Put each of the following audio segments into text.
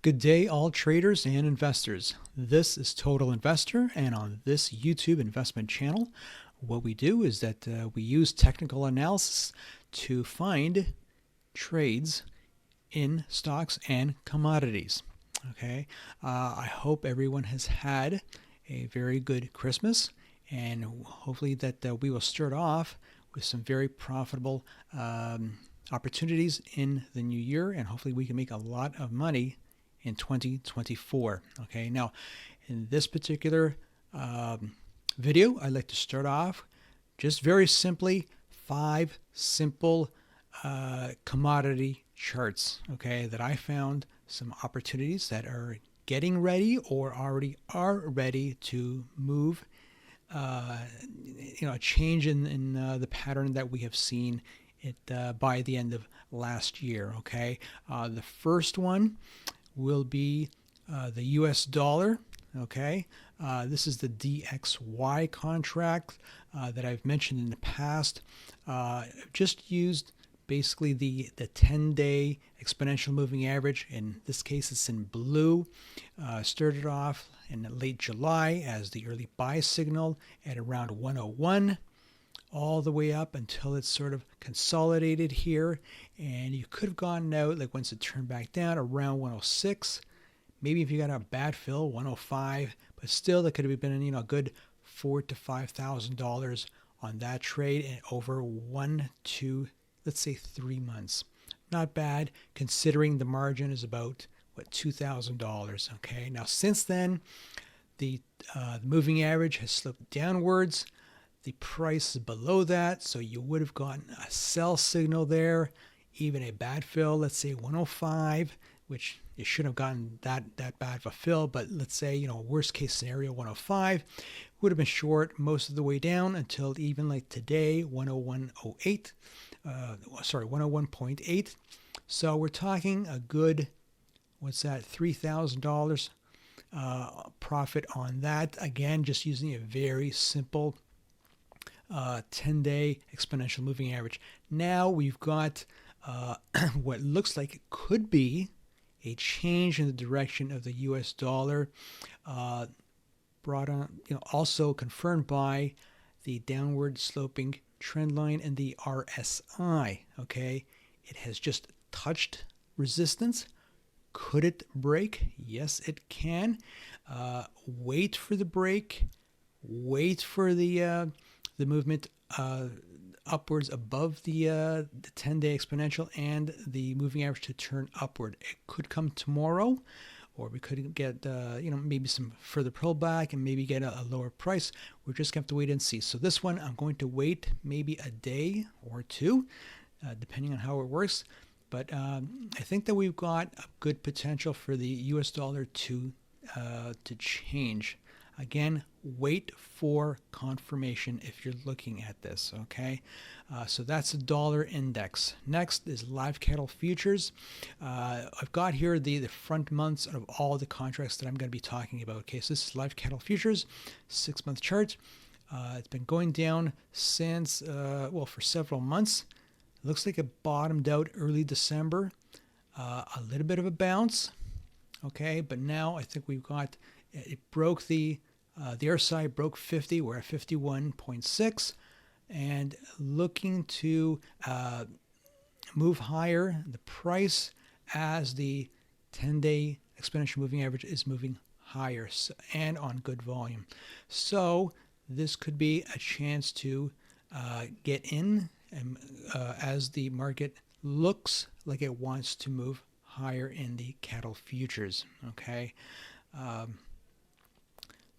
Good day, all traders and investors. This is Total Investor, and on this YouTube investment channel, what we do is that we use technical analysis to find trades in stocks and commodities. Okay, I hope everyone has had a very good Christmas, and hopefully that we will start off with some very profitable opportunities in the new year, and hopefully we can make a lot of money in 2024. Okay, now in this particular video, I'd like to start off just very simply 5 simple commodity charts, okay, that I found some opportunities that are getting ready or already are ready to move, a change in the pattern that we have seen it by the end of last year. Okay, the first one will be the US dollar. Okay, this is the DXY contract that I've mentioned in the past. Just used basically the 10-day exponential moving average. In this case, it's in blue. Started off in late July as the early buy signal at around 101. All the way up until it's sort of consolidated here, and you could have gone out like once it turned back down around 106. Maybe if you got a bad fill, 105, but still that could have been a good $4,000 to $5,000 on that trade and over 1 to let's say 3 months. Not bad considering the margin is about $2,000. Okay, now since then the moving average has slipped downwards. The price is below that, so you would have gotten a sell signal there, even a bad fill, let's say 105, which you shouldn't have gotten that bad of a fill, but let's say, worst case scenario 105, would have been short most of the way down until even like today, 101.08, 101.8. So we're talking a good, $3,000 profit on that. Again, just using a very simple 10-day exponential moving average. Now we've got what looks like it could be a change in the direction of the US dollar, brought on, also confirmed by the downward sloping trend line in the RSI. Okay, it has just touched resistance. Could it break? Yes, it can. Wait for the break. Wait for the movement upwards above the 10-day exponential and the moving average to turn upward. It could come tomorrow, or we could get maybe some further pullback and maybe get a lower price. We're just going to have to wait and see. So this one, I'm going to wait maybe a day or two, depending on how it works. But I think that we've got a good potential for the US dollar to change. Again, wait for confirmation if you're looking at this, okay? So that's the dollar index. Next is live cattle futures. I've got here the front months of all the contracts that I'm going to be talking about. Okay, so this is live cattle futures, 6-month chart. It's been going down since, for several months. It looks like it bottomed out early December. A little bit of a bounce, okay? But now I think we've got, it broke the RSI broke 50. We're at 51.6 and looking to move higher. The price as the 10-day exponential moving average is moving higher and on good volume. So this could be a chance to get in as the market looks like it wants to move higher in the cattle futures. Okay.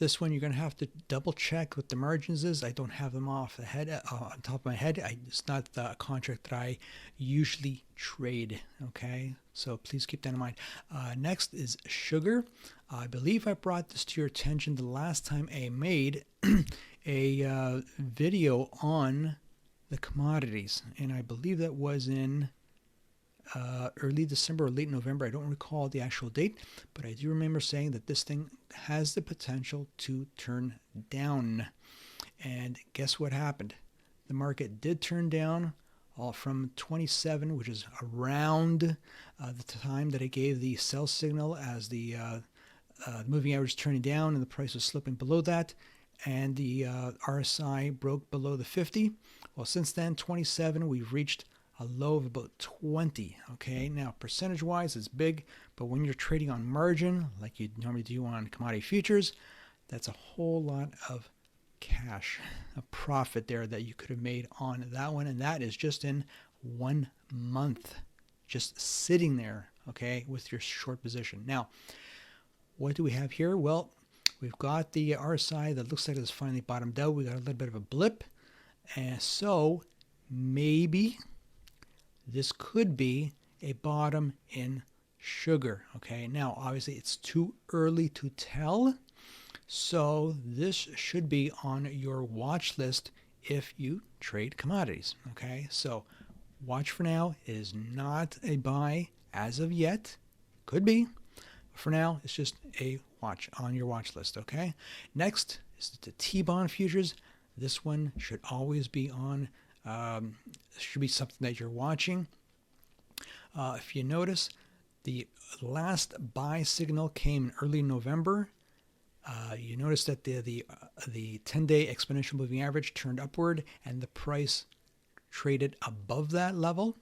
This one you're going to have to double check what the margins is. I don't have them off the head on top of my head. It's not the contract that I usually trade. Okay, so please keep that in mind. Next is sugar. I believe I brought this to your attention the last time I made a video on the commodities, and I believe that was in early December or late November. I don't recall the actual date, but I do remember saying that this thing has the potential to turn down. And guess what happened? The market did turn down all from 27, which is around the time that I gave the sell signal as the moving average turning down and the price was slipping below that, and the RSI broke below the 50. Well, since then, 27, we've reached a low of about 20. Okay, now percentage wise it's big, but when you're trading on margin like you normally do on commodity futures, that's a whole lot of cash, a profit there that you could have made on that one, and that is just in 1 month, just sitting there, okay, with your short position. Now, what do we have here? Well, we've got the RSI that looks like it's finally bottomed out. We got a little bit of a blip, and so maybe this could be a bottom in sugar. Okay, now obviously it's too early to tell, so this should be on your watch list if you trade commodities. Okay, so watch for now. It is not a buy as of yet. Could be. For now, it's just a watch on your watch list. Okay, next is the T-bond futures. This one should always be on, should be something that you're watching. If you notice, the last buy signal came in early November. You notice that the 10-day exponential moving average turned upward and the price traded above that level.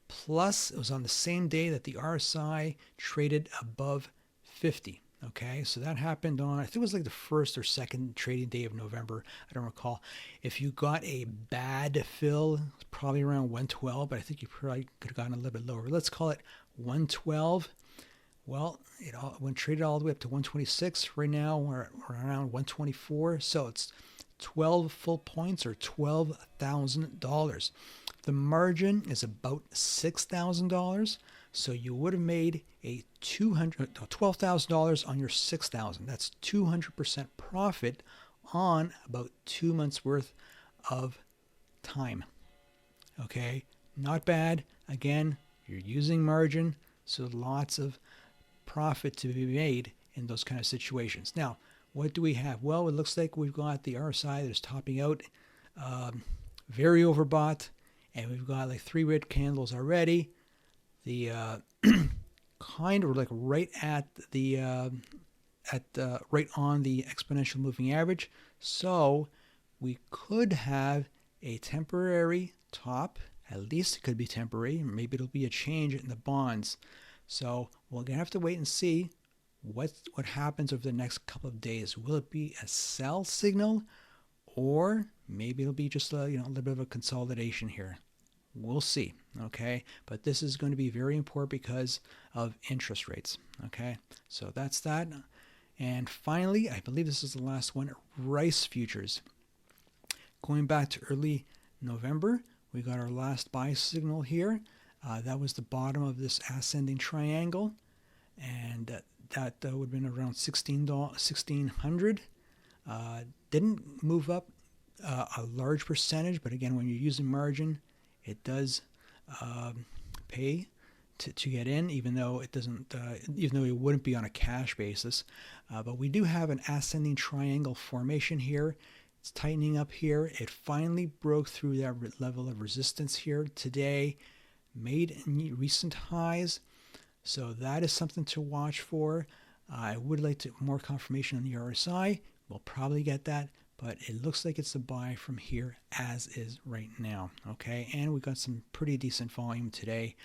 Plus, it was on the same day that the RSI traded above 50. Okay, so that happened on, I think it was like the first or second trading day of November. I don't recall. If you got a bad fill, it's probably around 112, but I think you probably could have gotten a little bit lower. Let's call it 112. Well, it all went traded all the way up to 126. Right now, we're around 124. So it's 12 full points or $12,000. The margin is about $6,000. So you would have made a $12,000 on your $6,000. That's 200% profit on about 2 months worth of time. Okay, not bad. Again, you're using margin, so lots of profit to be made in those kind of situations. Now, what do we have? Well, it looks like we've got the RSI that is topping out, very overbought, and we've got like 3 red candles already. The kind of like right at the right on the exponential moving average. So we could have a temporary top. At least it could be temporary. Maybe it'll be a change in the bonds. So we're gonna have to wait and see what happens over the next couple of days. Will it be a sell signal, or maybe it'll be just a little bit of a consolidation here? We'll see. Okay, but this is going to be very important because of interest rates. Okay, so that's that. And finally, I believe this is the last one, rice futures. Going back to early November, we got our last buy signal here. That was the bottom of this ascending triangle, and that would have been around 1600. Didn't move up a large percentage, but again, when you're using margin, it does pay to get in, even though it doesn't, even though it wouldn't be on a cash basis. But we do have an ascending triangle formation here. It's tightening up here. It finally broke through that level of resistance here today, made recent highs. So that is something to watch for. I would like more confirmation on the RSI. We'll probably get that, but it looks like it's a buy from here as is right now. Okay, and we got some pretty decent volume today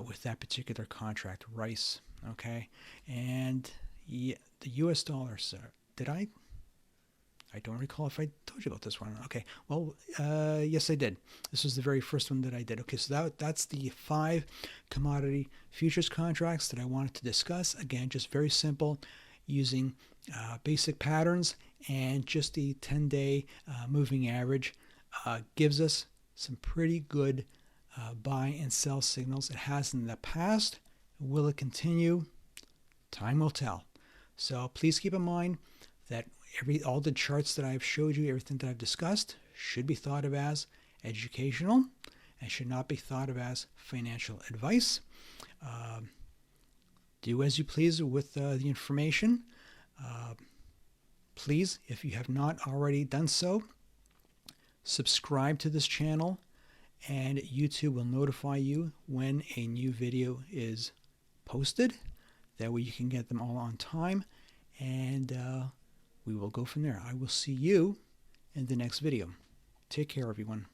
with that particular contract, rice. Okay, and yeah, the US dollar, sir. I don't recall if I told you about this one. Okay, well, yes, I did. This was the very first one that I did. Okay, so that's the 5 commodity futures contracts that I wanted to discuss. Again, just very simple, using basic patterns, and just the 10-day moving average gives us some pretty good buy and sell signals. It has in the past. Will it continue? Time will tell. So please keep in mind that all the charts that I've showed you, everything that I've discussed, should be thought of as educational and should not be thought of as financial advice. Do as you please with the information. Please, if you have not already done so, subscribe to this channel and YouTube will notify you when a new video is posted. That way you can get them all on time, and we will go from there. I will see you in the next video. Take care, everyone.